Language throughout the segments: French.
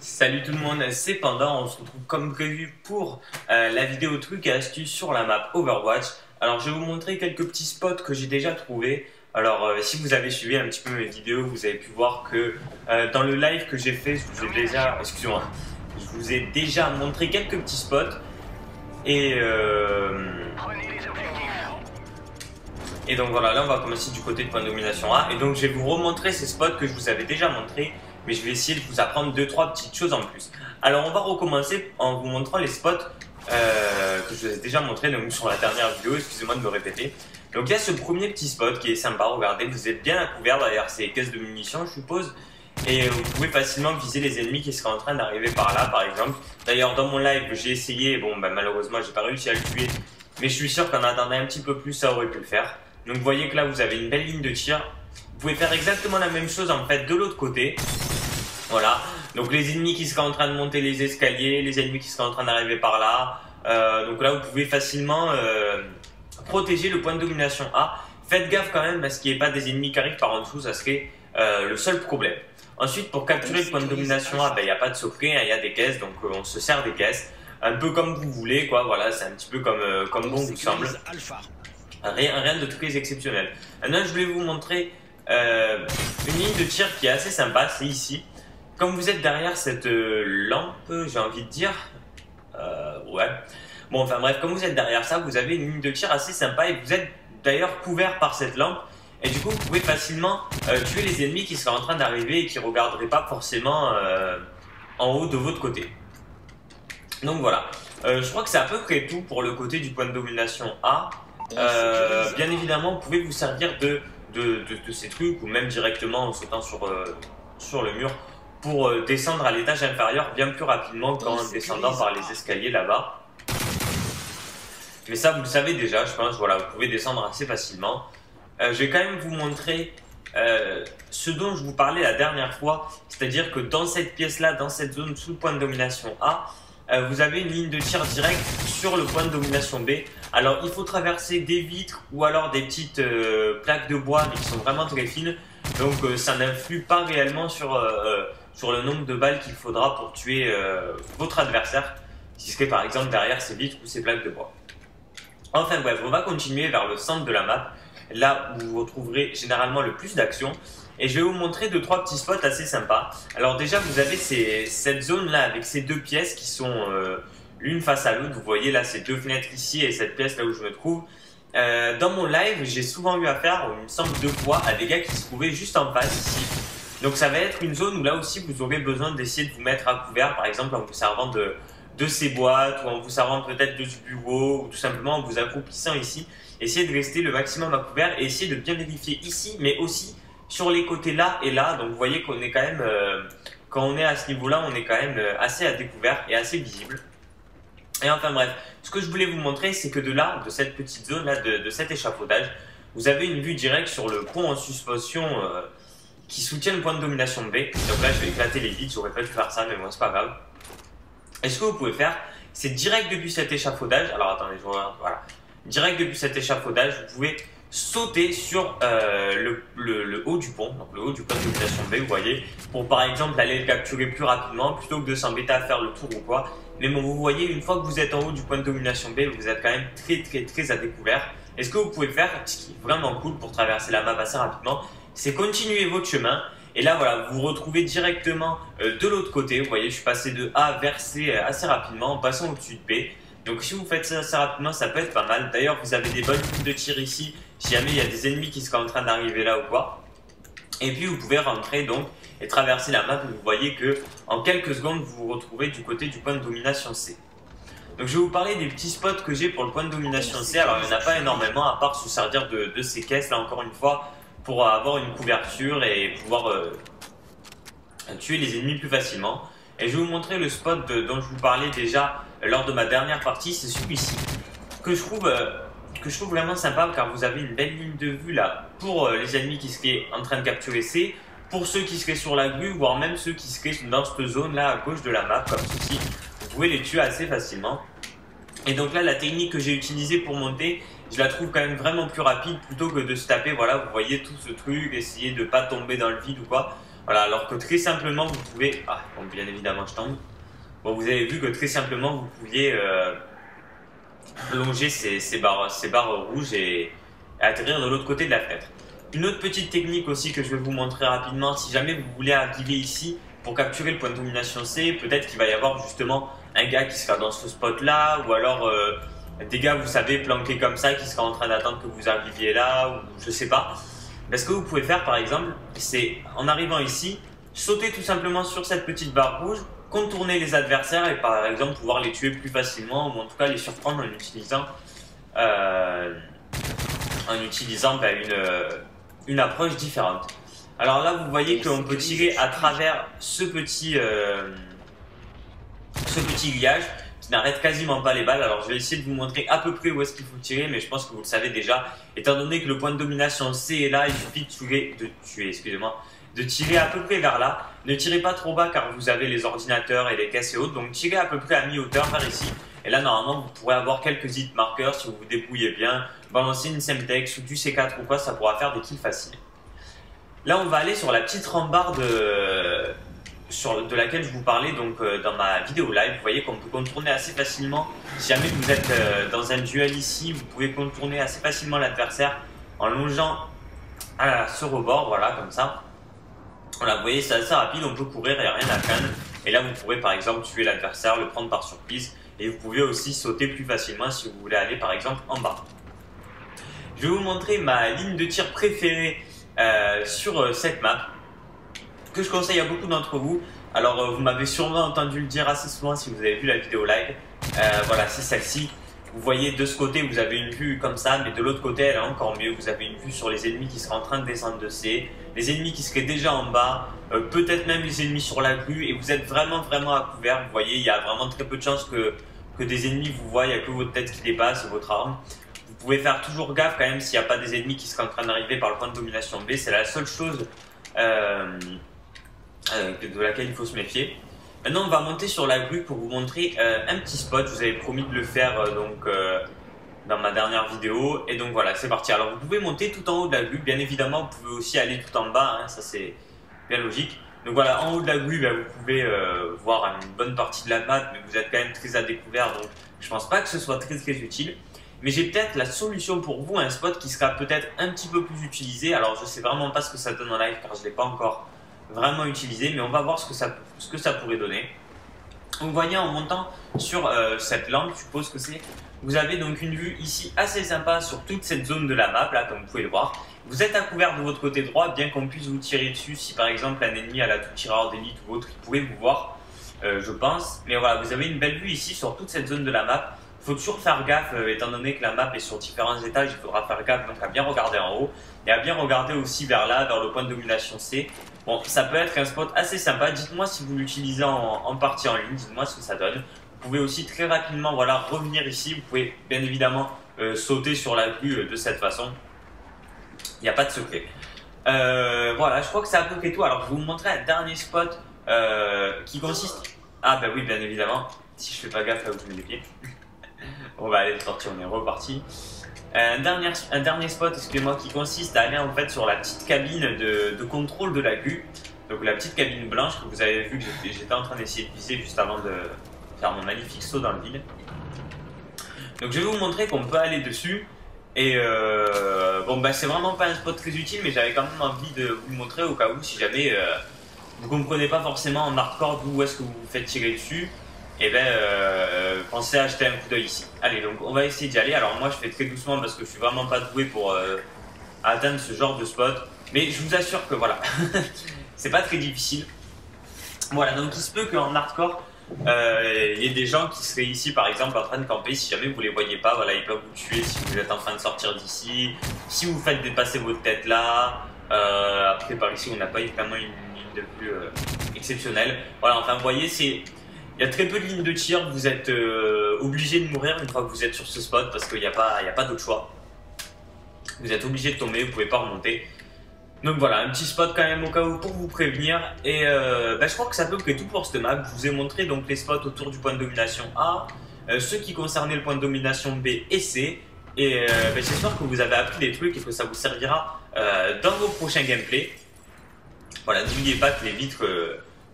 Salut tout le monde, c'est Panda, on se retrouve comme prévu pour la vidéo trucs et astuces sur la map Overwatch. Alors je vais vous montrer quelques petits spots que j'ai déjà trouvés. Alors si vous avez suivi un petit peu mes vidéos, vous avez pu voir que dans le live que j'ai fait, je vous ai déjà, excusez-moi, je vous ai déjà montré quelques petits spots. Et donc voilà, là on va commencer du côté de point de domination A. Et donc je vais vous remontrer ces spots que je vous avais déjà montrés. Mais je vais essayer de vous apprendre 2-3 petites choses en plus. Alors on va recommencer en vous montrant les spots que je vous ai déjà montrés donc sur la dernière vidéo, excusez-moi de me répéter. Donc il y a ce premier petit spot qui est sympa, regardez, vous êtes bien à couvert derrière ces caisses de munitions je suppose. Et vous pouvez facilement viser les ennemis qui seraient en train d'arriver par là par exemple. D'ailleurs dans mon live j'ai essayé, bon bah, malheureusement j'ai pas réussi à le tuer. Mais je suis sûr qu'en attendant un petit peu plus ça aurait pu le faire. Donc vous voyez que là vous avez une belle ligne de tir. Vous pouvez faire exactement la même chose en fait de l'autre côté. Voilà, donc les ennemis qui seraient en train de monter les escaliers, les ennemis qui seraient en train d'arriver par là. Donc là, vous pouvez facilement protéger le point de domination A. Faites gaffe quand même parce qu'il n'y ait pas des ennemis qui arrivent par en dessous, ça serait le seul problème. Ensuite, pour capturer le point de domination A, il n'y a pas de secret, hein, il y a des caisses, donc on se sert des caisses. Un peu comme vous voulez, quoi, voilà, c'est un petit peu comme bon vous semble. Rien de très exceptionnel. Maintenant, je voulais vous montrer une ligne de tir qui est assez sympa, c'est ici. Comme vous êtes derrière cette lampe, j'ai envie de dire, ouais. Bon, enfin bref, comme vous êtes derrière ça, vous avez une ligne de tir assez sympa et vous êtes d'ailleurs couvert par cette lampe. Et du coup, vous pouvez facilement tuer les ennemis qui seraient en train d'arriver et qui ne regarderaient pas forcément en haut de votre côté. Donc voilà, je crois que c'est à peu près tout pour le côté du point de domination A. Bien évidemment, vous pouvez vous servir de ces trucs ou même directement en sautant sur le mur pour descendre à l'étage inférieur bien plus rapidement qu'en descendant par les escaliers là-bas. Mais ça vous le savez déjà, je pense, voilà, vous pouvez descendre assez facilement. Je vais quand même vous montrer ce dont je vous parlais la dernière fois, c'est-à-dire que dans cette pièce-là, dans cette zone sous le point de domination A, vous avez une ligne de tir directe sur le point de domination B. Alors il faut traverser des vitres ou alors des petites plaques de bois mais qui sont vraiment très fines. Donc ça n'influe pas réellement sur le nombre de balles qu'il faudra pour tuer votre adversaire, si ce serait par exemple derrière ces vitres ou ces plaques de bois. Enfin bref, on va continuer vers le centre de la map, là où vous retrouverez généralement le plus d'action. Et je vais vous montrer 2-3 petits spots assez sympas. Alors déjà vous avez cette zone là avec ces deux pièces qui sont l'une face à l'autre. Vous voyez là ces deux fenêtres ici et cette pièce là où je me trouve. Dans mon live j'ai souvent eu affaire, il me semble 2 fois, à des gars qui se trouvaient juste en face ici. Donc ça va être une zone où là aussi vous aurez besoin d'essayer de vous mettre à couvert, par exemple en vous servant de ces boîtes ou en vous servant peut-être de ce bureau ou tout simplement en vous accroupissant ici. Essayez de rester le maximum à couvert et essayez de bien vérifier ici mais aussi sur les côtés là et là. Donc vous voyez qu'on est quand même, quand on est à ce niveau là, on est quand même assez à découvert et assez visible. Et enfin bref, ce que je voulais vous montrer c'est que de là, de cette petite zone là, de cet échafaudage, vous avez une vue directe sur le pont en suspension qui soutient le point de domination B. Donc là je vais éclater les vitres, j'aurais pas dû faire ça mais bon c'est pas grave. Et ce que vous pouvez faire, c'est direct depuis cet échafaudage, alors attendez, je regarde, voilà. Direct depuis cet échafaudage, vous pouvez sauter sur le haut du pont, donc le haut du point de domination B, vous voyez, pour par exemple aller le capturer plus rapidement plutôt que de s'embêter à faire le tour ou quoi. Mais bon, vous voyez, une fois que vous êtes en haut du point de domination B, vous êtes quand même très à découvert. Et ce que vous pouvez faire, ce qui est vraiment cool pour traverser la map assez rapidement, c'est continuer votre chemin. Et là, voilà, vous vous retrouvez directement de l'autre côté. Vous voyez, je suis passé de A vers C assez rapidement en passant au-dessus de B. Donc si vous faites ça assez rapidement, ça peut être pas mal. D'ailleurs, vous avez des bonnes lignes de tir ici, si jamais il y a des ennemis qui seraient en train d'arriver là ou quoi. Et puis vous pouvez rentrer donc et traverser la map. Vous voyez que en quelques secondes, vous vous retrouvez du côté du point de domination C. Donc je vais vous parler des petits spots que j'ai pour le point de domination C. Alors il n'y en a pas énormément, à part se servir de ces caisses là encore une fois, pour avoir une couverture et pouvoir tuer les ennemis plus facilement. Et je vais vous montrer le spot dont je vous parlais déjà lors de ma dernière partie, c'est celui-ci, que je trouve vraiment sympa car vous avez une belle ligne de vue là pour les ennemis qui seraient en train de capturer C, pour ceux qui seraient sur la grue, voire même ceux qui seraient dans cette zone là à gauche de la map, comme ceci, vous pouvez les tuer assez facilement. Et donc là, la technique que j'ai utilisée pour monter, je la trouve quand même vraiment plus rapide plutôt que de se taper, voilà, vous voyez tout ce truc, essayer de ne pas tomber dans le vide ou quoi. Voilà, alors que très simplement vous pouvez... Ah, bon, bien évidemment je tombe. Bon, vous avez vu que très simplement vous pouviez longer ces barres rouges et atterrir de l'autre côté de la fenêtre. Une autre petite technique aussi que je vais vous montrer rapidement, si jamais vous voulez arriver ici pour capturer le point de domination C, peut-être qu'il va y avoir justement un gars qui sera dans ce spot là, ou alors des gars, vous savez, planqués comme ça, qui sera en train d'attendre que vous arriviez là, ou je sais pas. Mais ce que vous pouvez faire par exemple, c'est en arrivant ici, sauter tout simplement sur cette petite barre rouge, contourner les adversaires et par exemple pouvoir les tuer plus facilement, ou en tout cas les surprendre en utilisant une approche différente. Alors là, vous voyez qu'on peut tirer à travers ce petit grillage qui n'arrête quasiment pas les balles. Alors je vais essayer de vous montrer à peu près où est-ce qu'il faut tirer, mais je pense que vous le savez déjà. Étant donné que le point de domination C est là, il suffit de tirer à peu près vers là. Ne tirez pas trop bas car vous avez les ordinateurs et les caisses et autres, donc tirez à peu près à mi-hauteur vers ici. Et là, normalement, vous pourrez avoir quelques hit marqueurs si vous vous débrouillez bien. Balancer une Semtex ou du C4 ou quoi, ça pourra faire des kills faciles. Là, on va aller sur la petite rambarde de laquelle je vous parlais donc, dans ma vidéo live. Vous voyez qu'on peut contourner assez facilement. Si jamais vous êtes dans un duel ici, vous pouvez contourner assez facilement l'adversaire en longeant ce rebord, voilà, comme ça. Voilà, vous voyez, c'est assez rapide, on peut courir, il n'y a rien à craindre. Et là, vous pourrez par exemple tuer l'adversaire, le prendre par surprise. Et vous pouvez aussi sauter plus facilement si vous voulez aller par exemple en bas. Je vais vous montrer ma ligne de tir préférée sur cette map, que je conseille à beaucoup d'entre vous. Alors vous m'avez sûrement entendu le dire assez souvent si vous avez vu la vidéo live. Voilà, c'est celle-ci. Vous voyez de ce côté vous avez une vue comme ça, mais de l'autre côté elle est encore mieux. Vous avez une vue sur les ennemis qui seraient en train de descendre de C, les ennemis qui seraient déjà en bas, peut-être même les ennemis sur la grue, et vous êtes vraiment à couvert. Vous voyez, il y a vraiment très peu de chances que des ennemis vous voient, il n'y a que votre tête qui dépasse, votre arme. Vous pouvez faire toujours gaffe quand même s'il n'y a pas des ennemis qui seraient en train d'arriver par le point de domination B. C'est la seule chose de laquelle il faut se méfier. Maintenant, on va monter sur la grue pour vous montrer un petit spot. Je vous avais promis de le faire dans ma dernière vidéo. Et donc voilà, c'est parti. Alors, vous pouvez monter tout en haut de la grue. Bien évidemment, vous pouvez aussi aller tout en bas. Hein, ça, c'est bien logique. Donc voilà, en haut de la grue, vous pouvez voir une bonne partie de la map, mais vous êtes quand même très à découvert. Donc, je pense pas que ce soit très utile. Mais j'ai peut-être la solution pour vous, un spot qui sera peut-être un petit peu plus utilisé. Alors, je sais vraiment pas ce que ça donne en live car je l'ai pas encore vraiment utilisé, mais on va voir ce que ça pourrait donner. Vous voyez en montant sur cette lampe, je suppose que c'est, vous avez donc une vue ici assez sympa sur toute cette zone de la map là, comme vous pouvez le voir. Vous êtes à couvert de votre côté droit, bien qu'on puisse vous tirer dessus. Si par exemple un ennemi a la tout tireur d'élite ou autre, il pourrait vous voir, je pense. Mais voilà, vous avez une belle vue ici sur toute cette zone de la map. Il faut toujours faire gaffe, étant donné que la map est sur différents étages, il faudra faire gaffe donc à bien regarder en haut et à bien regarder aussi vers là, vers le point de domination C. Bon, ça peut être un spot assez sympa. Dites-moi si vous l'utilisez en partie en ligne, dites-moi ce que ça donne. Vous pouvez aussi très rapidement revenir ici. Vous pouvez bien évidemment sauter sur la grue de cette façon. Il n'y a pas de secret. Voilà, je crois que c'est à peu près tout. Alors, je vais vous montrer un dernier spot qui consiste... Ah bah oui, bien évidemment. Si je fais pas gaffe là où je mets les pieds. On va aller sortir, on est reparti. Un dernier spot, excusez-moi, qui consiste à aller en fait sur la petite cabine de contrôle de la grue. Donc la petite cabine blanche que vous avez vu que j'étais en train d'essayer de viser juste avant de faire mon magnifique saut dans le vide. Donc je vais vous montrer qu'on peut aller dessus. Et bon bah c'est vraiment pas un spot très utile, mais j'avais quand même envie de vous le montrer au cas où si jamais vous comprenez pas forcément en hardcore d'où est-ce que vous vous faites tirer dessus. Et pensez à jeter un coup d'œil ici. Allez, donc on va essayer d'y aller. Alors moi je fais très doucement parce que je suis vraiment pas doué pour atteindre ce genre de spot. Mais je vous assure que voilà, c'est pas très difficile. Voilà, donc il se peut qu'en hardcore, il y ait des gens qui seraient ici par exemple en train de camper. Si jamais vous les voyez pas, voilà, ils peuvent vous tuer si vous êtes en train de sortir d'ici. Si vous faites dépasser votre tête là. Après par ici on n'a pas vraiment une ligne de vue exceptionnelle. Voilà, enfin vous voyez, il y a très peu de lignes de tir, vous êtes obligé de mourir une fois que vous êtes sur ce spot parce qu'il n'y a pas d'autre choix. Vous êtes obligé de tomber, vous ne pouvez pas remonter. Donc voilà, un petit spot quand même au cas où pour vous prévenir. Et je crois que c'est à peu près tout pour cette map. Je vous ai montré donc les spots autour du point de domination A, ceux qui concernaient le point de domination B et C. Et j'espère que vous avez appris des trucs et que ça vous servira dans vos prochains gameplays. Voilà, n'oubliez pas que les vitres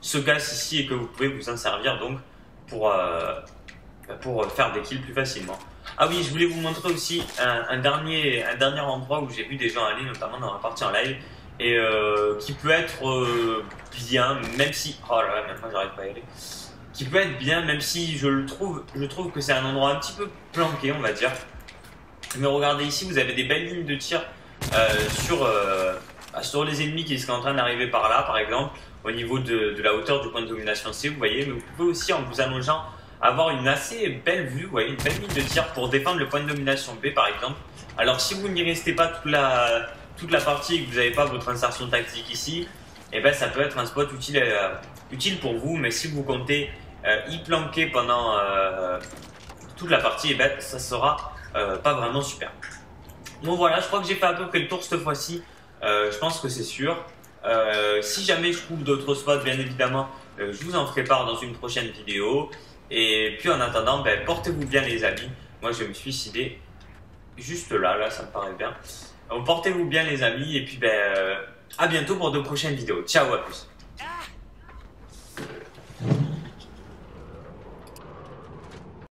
se cassent ici et que vous pouvez vous en servir donc pour faire des kills plus facilement. Ah oui, je voulais vous montrer aussi un dernier endroit où j'ai vu des gens aller, notamment dans la partie en live, et qui peut être bien, même si... Oh là là, même moi j'arrive pas à y aller. Qui peut être bien, même si je trouve que c'est un endroit un petit peu planqué, on va dire. Mais regardez ici, vous avez des belles lignes de tir sur les ennemis qui sont en train d'arriver par là, par exemple, au niveau de la hauteur du point de domination C, vous voyez. Mais vous pouvez aussi, en vous allongeant, avoir une assez belle vue, vous voyez, une belle ligne de tir pour défendre le point de domination B, par exemple. Alors, si vous n'y restez pas toute la partie et que vous n'avez pas votre insertion tactique ici, eh ben, ça peut être un spot utile pour vous. Mais si vous comptez y planquer pendant toute la partie, eh ben, ça sera pas vraiment super. Donc voilà, je crois que j'ai fait à peu près le tour cette fois-ci. Je pense que c'est sûr. Si jamais je trouve d'autres spots, bien évidemment, je vous en ferai part dans une prochaine vidéo. Et puis en attendant, ben, portez-vous bien les amis. Moi je vais me suicider juste là ça me paraît bien. Donc portez-vous bien les amis et puis ben, à bientôt pour de prochaines vidéos. Ciao, à plus.